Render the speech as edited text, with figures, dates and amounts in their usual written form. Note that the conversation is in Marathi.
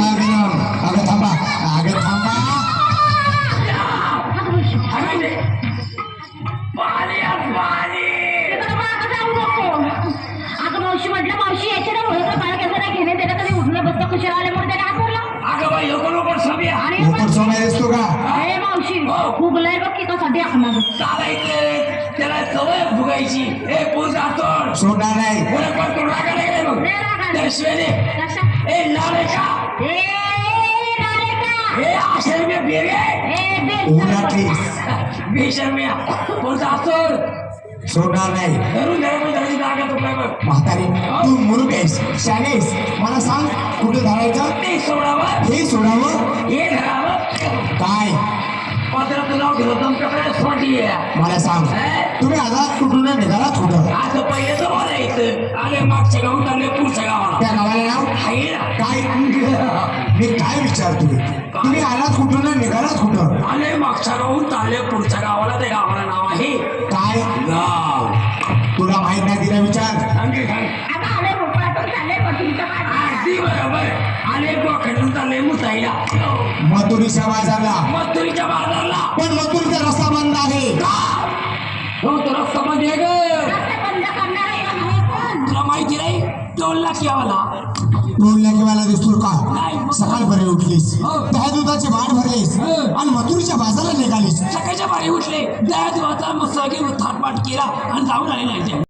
अगं थांबा अगं थांबा अगं मावशी म्हटलं मावशी याच्या ना मुळे मला कसं नाही घेणे त्याला कधी उठलं बसतं खुशाल आल्यामुळे त्याने आठवलं अगं बाई लोक सभ्य आणि लोकड सोनाय असतो का अरे मावशी फुगलाय बघ की कसा देखणार चालायचं त्याला सवय फुगायची हे पूल जातो सोडणार नाही कोणी पण तो रागाला गेले बघ लय रागाला. त्या शिवेने कशा ए लाले का ए नाले का हे आशय में बेगे ए बे उन्हातलीस बेशर्मिया पूल जातो सोडणार नाही धरून धरून धरून जागा तुला बघ म्हातारी तू मुरुब आहेस शानेस मला सांग कुठे धरायचं ते सोडावं हे सोडावं हे धरावं काय पत्र तुला घेऊन कपड्यात सोडली मला सांग तुम्ही आजाद कुठून निघालात कुठं आता पहिले तर मला येतं आले मागच्या गावात आले पुढच्या गावाला त्या गावाला नाव आहे ना काय मी काय विचारतोय तुम्ही आलात कुठून निघालात कुठं आले मागच्या गावाहून चालले पुढच्या गावाला त्या गावाला नाव आहे काय गाव तुला माहित नाही तिला विचार सांगे सांग आता आले भोपळातून चालले पटूनच्या अगदी बरोबर आले बोकडून चालले मुसाईला मथुरीच्या बाजारला मथुरीच्या बाजारला पण मथुरीचा रस्ता बंद आहे हो तो रस्ता मध्ये ग रस्ते बंद करणार आहे का नाही पण तुला माहिती नाही 2 लाख यावाला 2 लाखवाला दिसतो का नाही सकाळपर्यंत उठलीस हो. दहा दुधाची भाट भरलीस हो. आणि मथुरीच्या बाजारला निघालीस सकाळच्या बारी उठले दहा दिवसाचा मस्त थाटपाट केला आणि जाऊन आले नाही